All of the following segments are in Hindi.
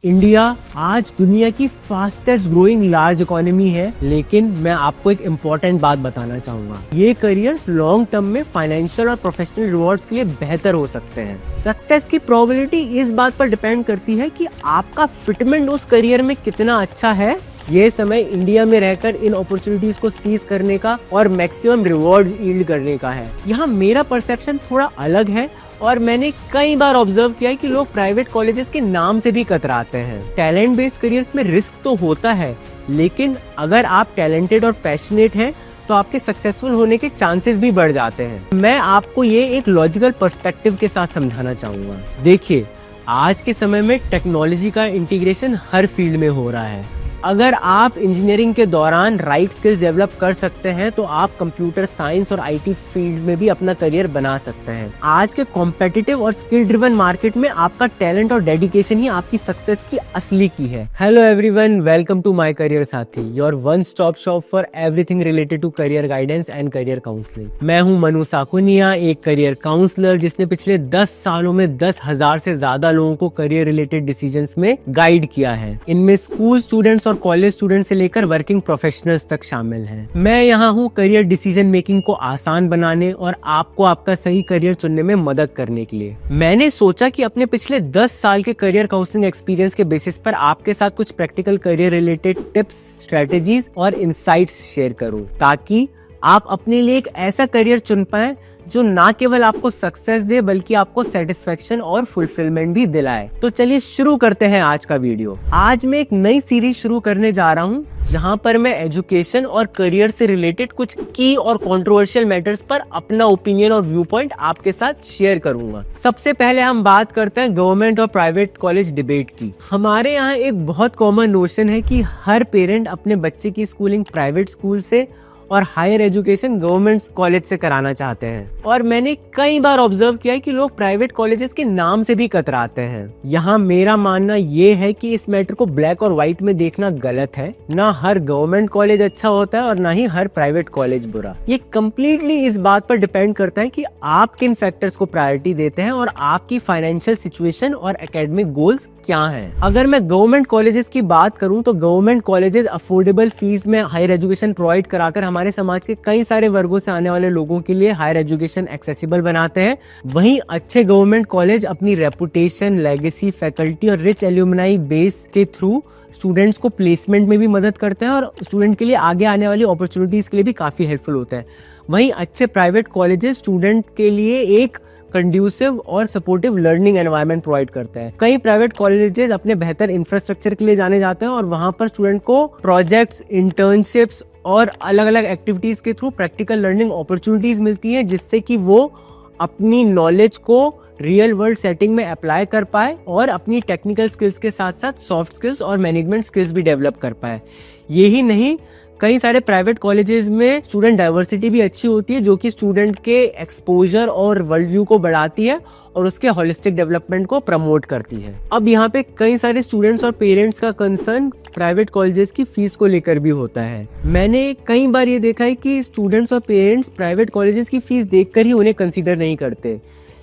इंडिया आज दुनिया की फास्टेस्ट ग्रोइंग लार्ज इकोनॉमी है, लेकिन मैं आपको एक इम्पोर्टेंट बात बताना चाहूंगा। ये करियर्स लॉन्ग टर्म में फाइनेंशियल और प्रोफेशनल रिवॉर्ड्स के लिए बेहतर हो सकते हैं। सक्सेस की प्रोबेबिलिटी इस बात पर डिपेंड करती है कि आपका फिटमेंट उस करियर में कितना अच्छा है। ये समय इंडिया में रहकर इन अपॉर्चुनिटीज को सीज करने का और मैक्सिमम रिवॉर्ड यील्ड करने का है। यहाँ मेरा परसेप्शन थोड़ा अलग है और मैंने कई बार ऑब्जर्व किया है कि लोग प्राइवेट कॉलेजेस के नाम से भी कतराते हैं। टैलेंट बेस्ड करियर्स में रिस्क तो होता है, लेकिन अगर आप टैलेंटेड और पैशनेट हैं तो आपके सक्सेसफुल होने के चांसेस भी बढ़ जाते हैं। मैं आपको ये एक लॉजिकल पर्सपेक्टिव के साथ समझाना चाहूंगा। देखिए, आज के समय में टेक्नोलॉजी का इंटीग्रेशन हर फील्ड में हो रहा है। अगर आप इंजीनियरिंग के दौरान राइट स्किल्स डेवलप कर सकते हैं तो आप कंप्यूटर साइंस और आईटी फील्ड्स में भी अपना करियर बना सकते हैं। आज के कॉम्पिटिटिव और स्किल ड्रिवन मार्केट में आपका टैलेंट और डेडिकेशन ही आपकी सक्सेस की असली की है। Hello everyone, welcome to my career Saathi, your one stop shop for everything related to career guidance and career counselling. मैं हूं मनु साकुनिया, एक करियर काउंसलर जिसने पिछले 10 सालों में 10,000 से ज्यादा लोगों को करियर रिलेटेड डिसीजंस में गाइड किया है। इनमें स्कूल स्टूडेंट्स और कॉलेज स्टूडेंट से लेकर वर्किंग प्रोफेशनल्स तक शामिल हैं। मैं यहाँ हूँ करियर डिसीजन मेकिंग को आसान बनाने और आपको आपका सही करियर चुनने में मदद करने के लिए। मैंने सोचा कि अपने पिछले 10 साल के करियर काउंसलिंग एक्सपीरियंस के बेसिस पर आपके साथ कुछ practical career related tips, strategies और इंसाइट्स शेयर करूँ, ताकि आप अपने लिए एक ऐसा करियर चुन पाए जो ना केवल आपको सक्सेस दे बल्कि आपको सेटिस्फेक्शन और फुलफिलमेंट भी दिलाए। तो चलिए शुरू करते हैं आज का वीडियो। आज मैं एक नई सीरीज शुरू करने जा रहा हूँ जहाँ पर मैं एजुकेशन और करियर से रिलेटेड कुछ की और कंट्रोवर्शियल मैटर्स पर अपना ओपिनियन और व्यू पॉइंट आपके साथ शेयर करूंगा। सबसे पहले हम बात करते हैं गवर्नमेंट और प्राइवेट कॉलेज डिबेट की। हमारे यहाँ एक बहुत कॉमन नोशन है कि हर पेरेंट अपने बच्चे की स्कूलिंग प्राइवेट स्कूल से और हायर एजुकेशन गवर्नमेंट कॉलेज से कराना चाहते हैं, और मैंने कई बार ऑब्जर्व किया है कि लोग प्राइवेट कॉलेजेस के नाम से भी कतराते हैं। यहाँ मेरा मानना ये है कि इस मैटर को ब्लैक और व्हाइट में देखना गलत है। ना हर गवर्नमेंट कॉलेज अच्छा होता है और ना ही हर प्राइवेट कॉलेज बुरा। ये कम्प्लीटली इस बात पर डिपेंड करता है कि आप किन फैक्टर्स को प्रायोरिटी देते हैं और आपकी फाइनेंशियल सिचुएशन और एकेडमिक गोल्स क्या हैं। अगर मैं गवर्नमेंट कॉलेजेस की बात करूं तो गवर्नमेंट कॉलेजेस अफोर्डेबल फीस में हायर एजुकेशन प्रोवाइड कराकर हमारे समाज के कई सारे वर्गों से आने वाले लोगों के लिए हायर एजुकेशन एक्सेसिबल बनाते हैं। वहीं अच्छे गवर्नमेंट कॉलेज अपनी रेपुटेशन, लेगेसी, फैकल्टी और रिच एल्यूमनाई बेस के थ्रू स्टूडेंट्स को प्लेसमेंट में भी मदद करते हैं और स्टूडेंट के लिए आगे आने वाली अपॉर्चुनिटीज के लिए भी काफी हेल्पफुल होते हैं। वहीं अच्छे प्राइवेट कॉलेजेस स्टूडेंट के लिए एक कंड्यूसिव और सपोर्टिव लर्निंग एनवायरनमेंट प्रोवाइड करता है। कई प्राइवेट कॉलेजेस अपने बेहतर इंफ्रास्ट्रक्चर के लिए जाने जाते हैं और वहां पर स्टूडेंट को प्रोजेक्ट्स, इंटर्नशिप्स और अलग अलग एक्टिविटीज के थ्रू प्रैक्टिकल लर्निंग अपॉर्चुनिटीज मिलती है, जिससे कि वो अपनी नॉलेज को रियल वर्ल्ड सेटिंग में अप्लाई कर पाए और अपनी टेक्निकल स्किल्स के साथ साथ सॉफ्ट स्किल्स और मैनेजमेंट स्किल्स भी डेवलप कर पाए। यही नहीं, कई सारे प्राइवेट कॉलेजेस में स्टूडेंट डाइवर्सिटी भी अच्छी होती है, जो कि स्टूडेंट के एक्सपोजर और वर्ल्ड व्यू को बढ़ाती है और उसके होलिस्टिक डेवलपमेंट को प्रमोट करती है। अब यहाँ पे कई सारे स्टूडेंट्स और पेरेंट्स का कंसर्न प्राइवेट कॉलेजेस की फीस को लेकर भी होता है। मैंने कई बार ये देखा है कि स्टूडेंट्स और पेरेंट्स प्राइवेट कॉलेजेस की फीस देखकर ही उन्हें कंसीडर नहीं करते,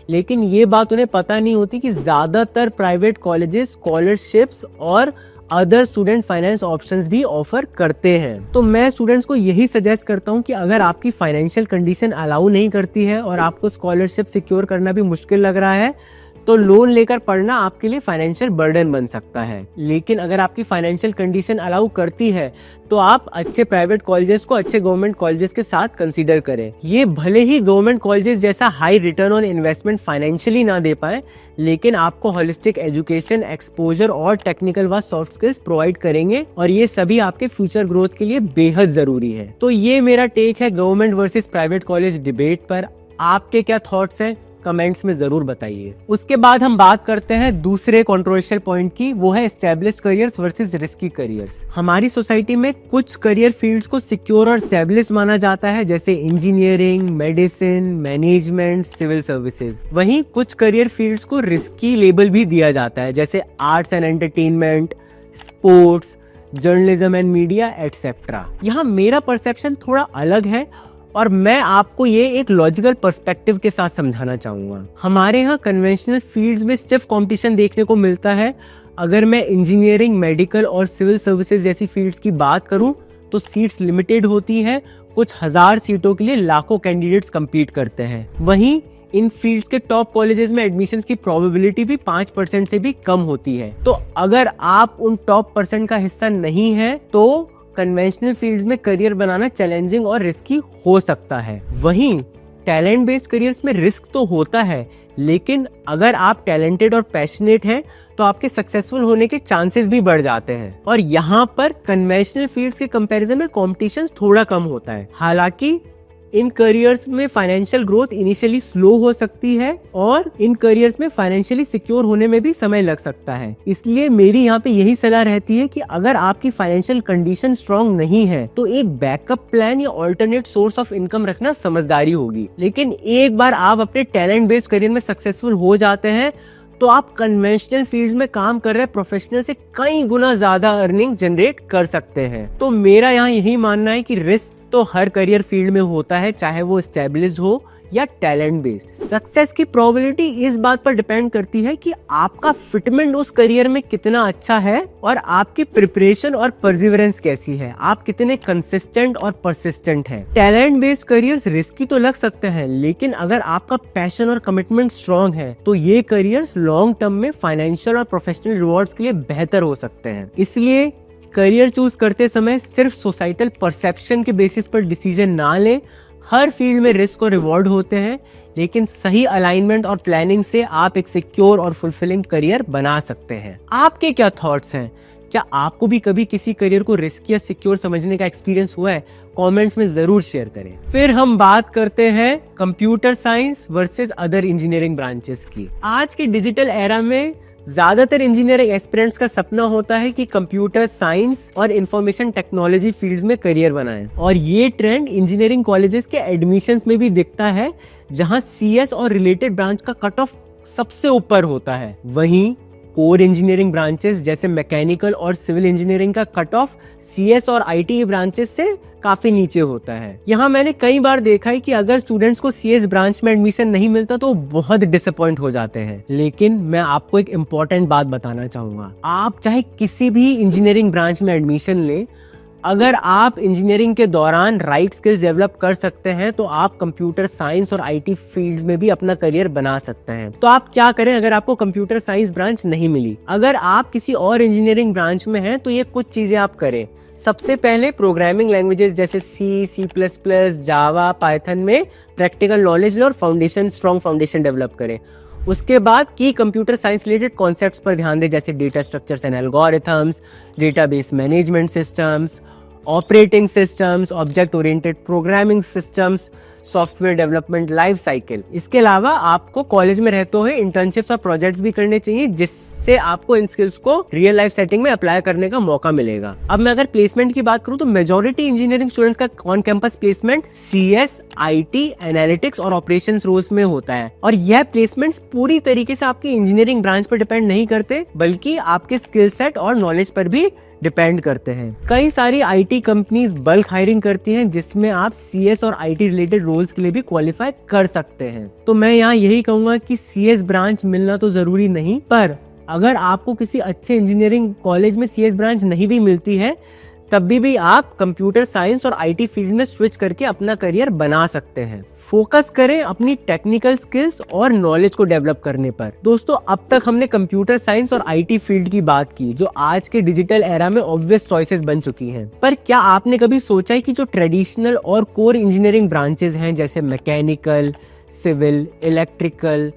लेकिन ये बात उन्हें पता नहीं होती कि ज्यादातर प्राइवेट कॉलेजेस स्कॉलरशिप्स और अदर स्टूडेंट फाइनेंस ऑप्शंस भी ऑफर करते हैं। तो मैं स्टूडेंट्स को यही सजेस्ट करता हूँ कि अगर आपकी फाइनेंशियल कंडीशन अलाउ नहीं करती है और आपको स्कॉलरशिप सिक्योर करना भी मुश्किल लग रहा है, तो लोन लेकर पढ़ना आपके लिए फाइनेंशियल बर्डन बन सकता है। लेकिन अगर आपकी फाइनेंशियल कंडीशन अलाउ करती है तो आप अच्छे प्राइवेट कॉलेजेस को अच्छे गवर्नमेंट कॉलेजेस के साथ कंसीडर करें। ये भले ही गवर्नमेंट कॉलेजेस जैसा high return on investment financially ना दे पाए, लेकिन आपको होलिस्टिक एजुकेशन, एक्सपोजर और टेक्निकल व सॉफ्ट स्किल्स प्रोवाइड करेंगे, और ये सभी आपके फ्यूचर ग्रोथ के लिए बेहद जरूरी है। तो ये मेरा टेक है government versus private college debate पर। आपके क्या थॉट्स हैं कमेंट्स में जरूर बताइए। उसके बाद हम बात करते हैं दूसरे कंट्रोवर्शियल पॉइंट की, वो है established careers versus risky careers. हमारी सोसाइटी में कुछ करियर फील्ड्स को सिक्योर और एस्टेब्लिश माना जाता है, जैसे engineering, medicine, management, civil services. वहीं कुछ करियर फील्ड्स को रिस्की लेबल भी दिया जाता है, जैसे arts and entertainment, sports, journalism and media etcetera. यहाँ मेरा परसेप्शन थोड़ा अलग है और मैं आपको ये एक लॉजिकल पर्सपेक्टिव के साथ समझाना चाहूंगा। हमारे यहाँ कन्वेंशनल फील्ड्स में स्टिफ कंपटीशन देखने को मिलता है, अगर मैं इंजीनियरिंग, मेडिकल और सिविल सर्विसेज जैसी फील्ड्स की बात करूं तो सीट्स लिमिटेड होती हैं। कुछ हजार सीटों के लिए लाखों कैंडिडेट्स compete करते हैं। वहीं इन फील्ड्स के टॉप कॉलेजेस में एडमिशन की प्रोबेबिलिटी भी 5% से भी कम होती है। तो अगर आप उन टॉप % का हिस्सा नहीं है तो कन्वेंशनल फील्ड्स में करियर बनाना चैलेंजिंग और रिस्की हो सकता है। वहीं टैलेंट बेस्ड करियर्स में रिस्क तो होता है, लेकिन अगर आप टैलेंटेड और पैशनेट हैं तो आपके सक्सेसफुल होने के चांसेस भी बढ़ जाते हैं। और यहाँ पर कन्वेंशनल फील्ड्स के कंपैरिजन में कॉम्पिटिशन थोड़ा कम होता है। हालांकि इन करियर्स में फाइनेंशियल ग्रोथ इनिशियली स्लो हो सकती है और इन करियर्स में फाइनेंशियली सिक्योर होने में भी समय लग सकता है। इसलिए मेरी यहाँ पे यही सलाह रहती है कि अगर आपकी फाइनेंशियल कंडीशन स्ट्रांग नहीं है तो एक बैकअप प्लान या ऑल्टरनेट सोर्स ऑफ इनकम रखना समझदारी होगी। लेकिन एक बार आप अपने टैलेंट बेस्ड करियर में सक्सेसफुल हो जाते हैं तो आप कन्वेंशनल फील्ड्स में काम कर रहे प्रोफेशनल से कई गुना ज्यादा अर्निंग जनरेट कर सकते हैं। तो मेरा यहाँ यही मानना है कि रिस्क तो हर करियर फील्ड में होता है, चाहे वो एस्टेब्लिश्ड हो या टैलेंट बेस्ड। सक्सेस की प्रोबेबिलिटी इस बात पर डिपेंड करती है कि आपका फिटमेंट उस करियर में कितना अच्छा है और आपकी प्रिपरेशन और परसिवरेंस कैसी है, आप कितने कंसिस्टेंट और परसिस्टेंट हैं। टैलेंट बेस्ड करियर्स रिस्की तो लग सकते हैं, लेकिन अगर आपका पैशन और कमिटमेंट स्ट्रांग है तो ये करियर्स लॉन्ग टर्म में फाइनेंशियल और प्रोफेशनल रिवॉर्ड्स के लिए बेहतर हो सकते हैं। इसलिए करियर चूज करते समय सिर्फ सोसाइटल परसेप्शन के बेसिस पर डिसीजन ना लें। हर फील्ड में रिस्क और रिवॉर्ड होते हैं, लेकिन सही अलाइनमेंट और प्लानिंग से आप एक सिक्योर और फुलफिलिंग करियर बना सकते हैं। आपके क्या थॉट्स हैं? क्या आपको भी कभी किसी करियर को रिस्की या सिक्योर समझने का एक्सपीरियंस हुआ है? कमेंट्स में जरूर शेयर करें। फिर हम बात करते हैं computer science versus other engineering branches की। आज के डिजिटल एरा में ज्यादातर इंजीनियरिंग एस्पिरेंट्स का सपना होता है कि कंप्यूटर साइंस और इंफॉर्मेशन टेक्नोलॉजी फील्ड्स में करियर बनाएं। और ये ट्रेंड इंजीनियरिंग कॉलेजेस के एडमिशंस में भी दिखता है, जहां सीएस और रिलेटेड ब्रांच का कट ऑफ सबसे ऊपर होता है। वहीं कोर इंजीनियरिंग ब्रांचेस जैसे मैकेनिकल और सिविल इंजीनियरिंग का कट ऑफ सीएस और आईटी ब्रांचेस से काफी नीचे होता है। यहाँ मैंने कई बार देखा है कि अगर स्टूडेंट्स को सीएस ब्रांच में एडमिशन नहीं मिलता तो बहुत डिसअपॉइंट हो जाते हैं। लेकिन मैं आपको एक इम्पोर्टेंट बात बताना चाहूंगा, आप चाहे किसी भी इंजीनियरिंग ब्रांच में एडमिशन लें, अगर आप इंजीनियरिंग के दौरान राइट स्किल्स डेवलप कर सकते हैं तो आप कंप्यूटर साइंस और आईटी फील्ड्स में भी अपना करियर बना सकते हैं। तो आप क्या करें अगर आपको कंप्यूटर साइंस ब्रांच नहीं मिली? अगर आप किसी और इंजीनियरिंग ब्रांच में हैं तो ये कुछ चीजें आप करें। सबसे पहले प्रोग्रामिंग लैंग्वेजेस जैसे C++, जावा, पाइथन में प्रैक्टिकल नॉलेज और स्ट्रॉन्ग फाउंडेशन डेवलप करें। उसके बाद की कंप्यूटर साइंस रिलेटेड कॉन्सेप्ट्स पर ध्यान दें, जैसे data structures and algorithms, database management systems, operating systems, object oriented programming systems, software development life cycle. इसके अलावा आपको कॉलेज में रहते हुए इंटर्नशिप्स और प्रोजेक्ट्स भी करने चाहिए, जिससे आपको इन स्किल्स को रियल लाइफ सेटिंग में अप्लाई करने का मौका मिलेगा। अब मैं अगर प्लेसमेंट की बात करूं तो मेजॉरिटी इंजीनियरिंग स्टूडेंट्स का on campus placement CS, IT, analytics और ऑपरेशंस रोल्स में होता है। और यह प्लेसमेंट्स पूरी तरीके से आपकी इंजीनियरिंग ब्रांच पर डिपेंड नहीं करते, बल्कि आपके स्किल सेट और नॉलेज पर भी डिपेंड करते हैं। कई सारी आईटी कंपनीज बल्क हायरिंग करती हैं, जिसमें आप सीएस और आईटी रिलेटेड रोल्स के लिए भी क्वालिफाई कर सकते हैं। तो मैं यहाँ यही कहूंगा कि सीएस ब्रांच मिलना तो जरूरी नहीं, पर अगर आपको किसी अच्छे इंजीनियरिंग कॉलेज में सीएस ब्रांच नहीं भी मिलती है तब भी आप कंप्यूटर साइंस और आईटी फील्ड में स्विच करके अपना करियर बना सकते हैं। फोकस करें अपनी टेक्निकल स्किल्स और नॉलेज को डेवलप करने पर। दोस्तों, अब तक हमने कंप्यूटर साइंस और आईटी फील्ड की बात की, जो आज के डिजिटल एरा में ऑब्वियस चॉइसेस बन चुकी हैं। पर क्या आपने कभी सोचा है कि जो ट्रेडिशनल और कोर इंजीनियरिंग ब्रांचेस हैं, जैसे मैकेनिकल, सिविल, इलेक्ट्रिकल,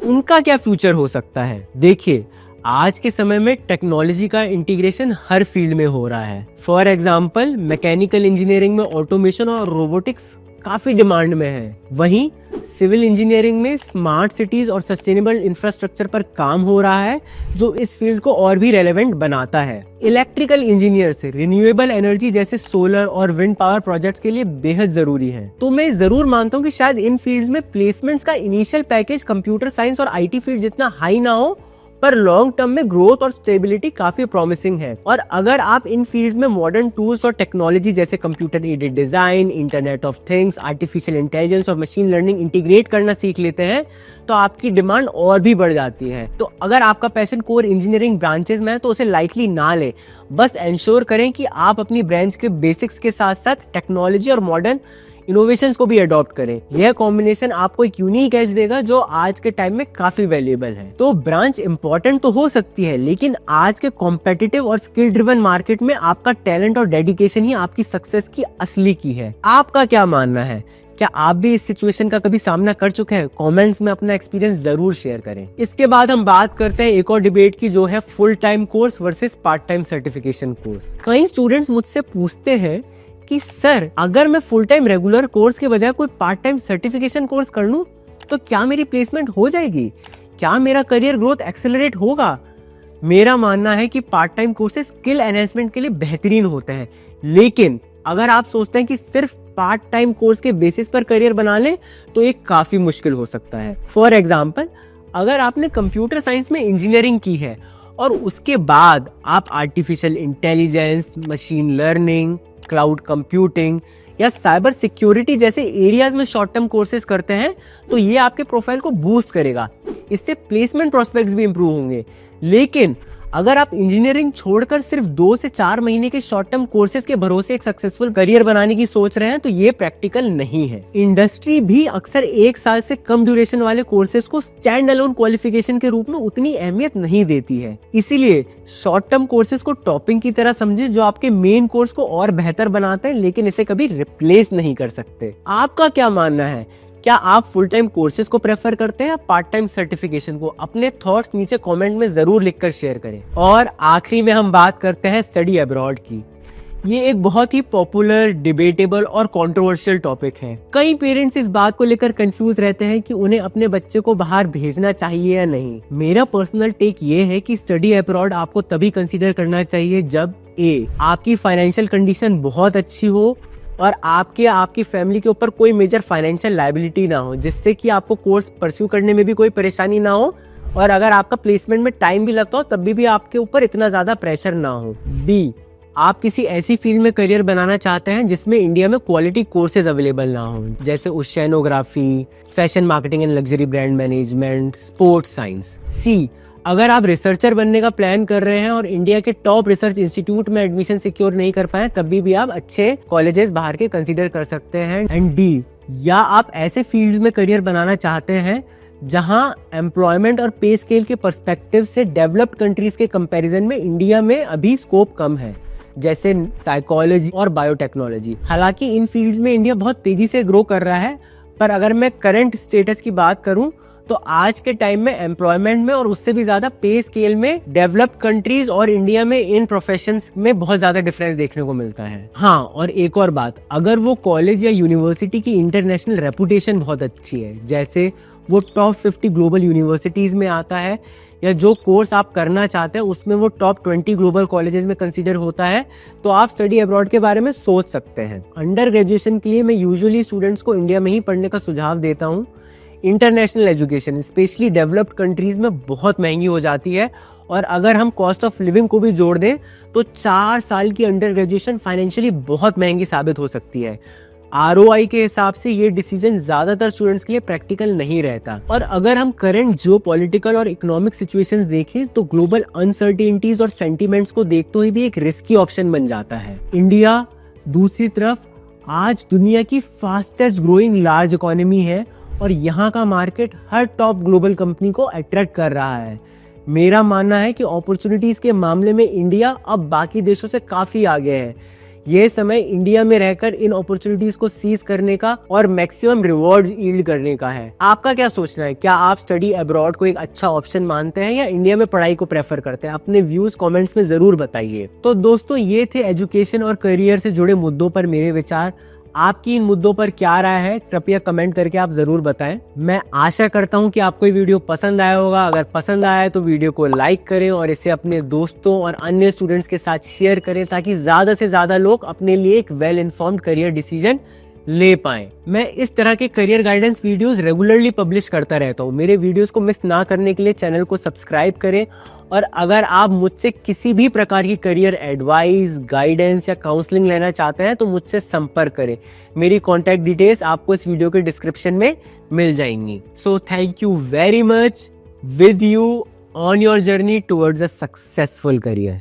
उनका क्या फ्यूचर हो सकता है? देखिए, आज के समय में टेक्नोलॉजी का इंटीग्रेशन हर फील्ड में हो रहा है। फॉर एग्जाम्पल, मैकेनिकल इंजीनियरिंग में ऑटोमेशन और रोबोटिक्स काफी डिमांड में है। वहीं सिविल इंजीनियरिंग में स्मार्ट सिटीज और सस्टेनेबल इंफ्रास्ट्रक्चर पर काम हो रहा है, जो इस फील्ड को और भी रेलेवेंट बनाता है। इलेक्ट्रिकल इंजीनियर से रिन्यूएबल एनर्जी जैसे सोलर और विंड पावर प्रोजेक्ट्स के लिए बेहद जरूरी है। तो मैं जरूर मानता हूँ कि शायद इन फील्ड्स में प्लेसमेंट्स का इनिशियल पैकेज कंप्यूटर साइंस और आईटी फील्ड जितना हाई ना हो, पर लॉन्ग टर्म में ग्रोथ और स्टेबिलिटी काफी प्रॉमिसिंग है। और अगर आप इन फील्ड्स में मॉडर्न टूल्स और टेक्नोलॉजी जैसे computer aided design, internet of things, artificial intelligence और मशीन लर्निंग इंटीग्रेट करना सीख लेते हैं तो आपकी डिमांड और भी बढ़ जाती है। तो अगर आपका पैशन कोर इंजीनियरिंग ब्रांचेस में है तो उसे लाइटली ना ले, बस एंश्योर करें कि आप अपनी ब्रांच के बेसिक्स के साथ साथ टेक्नोलॉजी और मॉडर्न इनोवेशंस को भी अडॉप्ट करें। यह कॉम्बिनेशन आपको एक यूनिक एज देगा जो आज के टाइम में काफी वैल्यूएबल है। तो ब्रांच इंपॉर्टेंट तो हो सकती है, लेकिन आज के कॉम्पिटिटिव और स्किल ड्रिवन मार्केट में आपका टैलेंट और डेडिकेशन ही आपकी सक्सेस की असली की है। आपका क्या मानना है? क्या आप भी इस सिचुएशन का कभी सामना कर चुके हैं? कमेंट्स में अपना एक्सपीरियंस जरूर शेयर करें। इसके बाद हम बात करते हैं एक और डिबेट की, जो है full time course versus part time certification course. कई स्टूडेंट्स मुझसे पूछते हैं कि सर, अगर मैं फुल टाइम रेगुलर कोर्स के बजाय कोई पार्ट टाइम सर्टिफिकेशन कोर्स कर लूं तो क्या मेरी प्लेसमेंट हो जाएगी? क्या मेरा करियर ग्रोथ एक्सेलरेट होगा? मेरा मानना है कि part time courses skill enhancement के लिए बेहतरीन होते हैं, लेकिन अगर आप सोचते हैं कि सिर्फ पार्ट टाइम कोर्स के बेसिस पर करियर बना लें तो ये काफी मुश्किल हो सकता है। फॉर एग्जाम्पल, अगर आपने कंप्यूटर साइंस में इंजीनियरिंग की है और उसके बाद आप artificial intelligence, machine learning, cloud computing या साइबर सिक्योरिटी जैसे एरियाज में शॉर्ट टर्म कोर्सेज करते हैं तो ये आपके प्रोफाइल को बूस्ट करेगा। इससे प्लेसमेंट प्रोस्पेक्ट्स भी इंप्रूव होंगे। लेकिन अगर आप इंजीनियरिंग छोड़कर सिर्फ 2 से 4 महीने के शॉर्ट टर्म कोर्सेज के भरोसे एक सक्सेसफुल करियर बनाने की सोच रहे हैं तो ये प्रैक्टिकल नहीं है। इंडस्ट्री भी अक्सर 1 साल से कम ड्यूरेशन वाले कोर्सेज को स्टैंड अलोन क्वालिफिकेशन के रूप में उतनी अहमियत नहीं देती है। इसीलिए शॉर्ट टर्म कोर्सेज को टॉपिंग की तरह समझें जो आपके मेन कोर्स को और बेहतर बनाते हैं, लेकिन इसे कभी रिप्लेस नहीं कर सकते। आपका क्या मानना है? क्या आप फुल टाइम कोर्सेज को प्रेफर करते हैं या पार्ट टाइम सर्टिफिकेशन को? अपने थॉट्स नीचे कमेंट में जरूर लिखकर शेयर करें। और आखिरी में हम बात करते हैं स्टडी अब्रॉड की। ये एक बहुत ही पॉपुलर, डिबेटेबल और कंट्रोवर्शियल टॉपिक है। कई पेरेंट्स इस बात को लेकर कंफ्यूज रहते हैं कि उन्हें अपने बच्चे को बाहर भेजना चाहिए या नहीं। मेरा पर्सनल टेक ये है कि स्टडी अब्रॉड आपको तभी कंसीडर करना चाहिए जब आपकी फाइनेंशियल कंडीशन बहुत अच्छी हो और आपकी फैमिली के ऊपर कोई मेजर फाइनेंशियल लायबिलिटी ना हो, जिससे कि आपको कोर्स परस्यू करने में भी कोई परेशानी ना हो, और अगर आपका प्लेसमेंट में टाइम भी लगता हो तब भी आपके ऊपर इतना ज्यादा प्रेशर ना हो। आप किसी ऐसी फील्ड में करियर बनाना चाहते हैं जिसमें इंडिया में क्वालिटी कोर्सेज अवेलेबल ना हो, जैसे oceanography, fashion marketing and luxury brand management, sports science. अगर आप रिसर्चर बनने का प्लान कर रहे हैं और इंडिया के टॉप रिसर्च इंस्टीट्यूट में एडमिशन सिक्योर नहीं कर पाए, तभी भी आप अच्छे कॉलेजेस बाहर के कंसीडर कर सकते हैं। एंड या आप ऐसे फील्ड्स में करियर बनाना चाहते हैं जहां एम्प्लॉयमेंट और पे स्केल के पर्सपेक्टिव से डेवलप्ड कंट्रीज के कंपैरिजन में इंडिया में अभी स्कोप कम है, जैसे साइकोलॉजी और बायोटेक्नोलॉजी। हालांकि इन फील्ड्स में इंडिया बहुत तेजी से ग्रो कर रहा है, पर अगर मैं करंट स्टेटस की बात करूं तो आज के टाइम में एम्प्लॉयमेंट में और उससे भी ज्यादा पे स्केल में डेवलप्ड कंट्रीज और इंडिया में इन प्रोफेशंस में बहुत ज्यादा डिफरेंस देखने को मिलता है। हाँ, और एक और बात, अगर वो कॉलेज या यूनिवर्सिटी की इंटरनेशनल रेपुटेशन बहुत अच्छी है, जैसे वो टॉप 50 ग्लोबल यूनिवर्सिटीज में आता है, या जो कोर्स आप करना चाहते हैं उसमें वो टॉप 20 ग्लोबल कॉलेजेस में कंसीडर होता है, तो आप स्टडी अब्रॉड के बारे में सोच सकते हैं। अंडर ग्रेजुएशन के लिए मैं यूजुअली स्टूडेंट्स को इंडिया में ही पढ़ने का सुझाव देता हूँ। International education specially developed countries में बहुत महंगी हो जाती है, और अगर हम कॉस्ट ऑफ लिविंग को भी जोड़ दें तो 4 साल की अंडर ग्रेजुएशन फाइनेंशियली बहुत महंगी साबित हो सकती है। ROI के हिसाब से ये डिसीजन ज्यादातर स्टूडेंट्स के लिए प्रैक्टिकल नहीं रहता। और अगर हम करंट जियोपॉलिटिकल और इकोनॉमिक सिचुएशंस देखें तो ग्लोबल अनसर्टेनिटीज और सेंटीमेंट्स को देखते हुए भी एक रिस्की ऑप्शन बन जाता है। इंडिया दूसरी तरफ आज दुनिया की फास्टेस्ट ग्रोइंग लार्ज इकोनॉमी है और यहाँ का मार्केट हर टॉप ग्लोबल कंपनी को अट्रैक्ट कर रहा है। मेरा मानना है कि अपॉर्चुनिटीज के मामले में इंडिया अब बाकी देशों से काफी आगे है। ये समय इंडिया में रहकर इन अपॉर्चुनिटीज को सीज करने का और मैक्सिमम रिवॉर्ड्स यील्ड करने का है। आपका क्या सोचना है? क्या आप स्टडी अब्रॉड को एक अच्छा ऑप्शन मानते हैं या इंडिया में पढ़ाई को प्रेफर करते हैं? अपने व्यूज कमेंट्स में जरूर बताइए। तो दोस्तों, ये थे एजुकेशन और करियर से जुड़े मुद्दों पर मेरे विचार। आपकी इन मुद्दों पर क्या राय है, कृपया कमेंट करके आप जरूर बताएं। मैं आशा करता हूं कि आपको ये वीडियो पसंद आया होगा। अगर पसंद आया है तो वीडियो को लाइक करें और इसे अपने दोस्तों और अन्य स्टूडेंट्स के साथ शेयर करें, ताकि ज्यादा से ज्यादा लोग अपने लिए एक वेल इन्फॉर्म्ड करियर डिसीजन ले पाएं। मैं इस तरह के career guidance videos regularly publish करता रहता हूँ। मेरे वीडियोस को मिस ना करने के लिए चैनल को सब्सक्राइब करें, और अगर आप मुझसे किसी भी प्रकार की करियर एडवाइस, गाइडेंस या काउंसलिंग लेना चाहते हैं तो मुझसे संपर्क करें। मेरी कॉन्टैक्ट डिटेल्स आपको इस वीडियो के डिस्क्रिप्शन में मिल जाएंगी। So thank you very much, with you on your journey towards a successful career.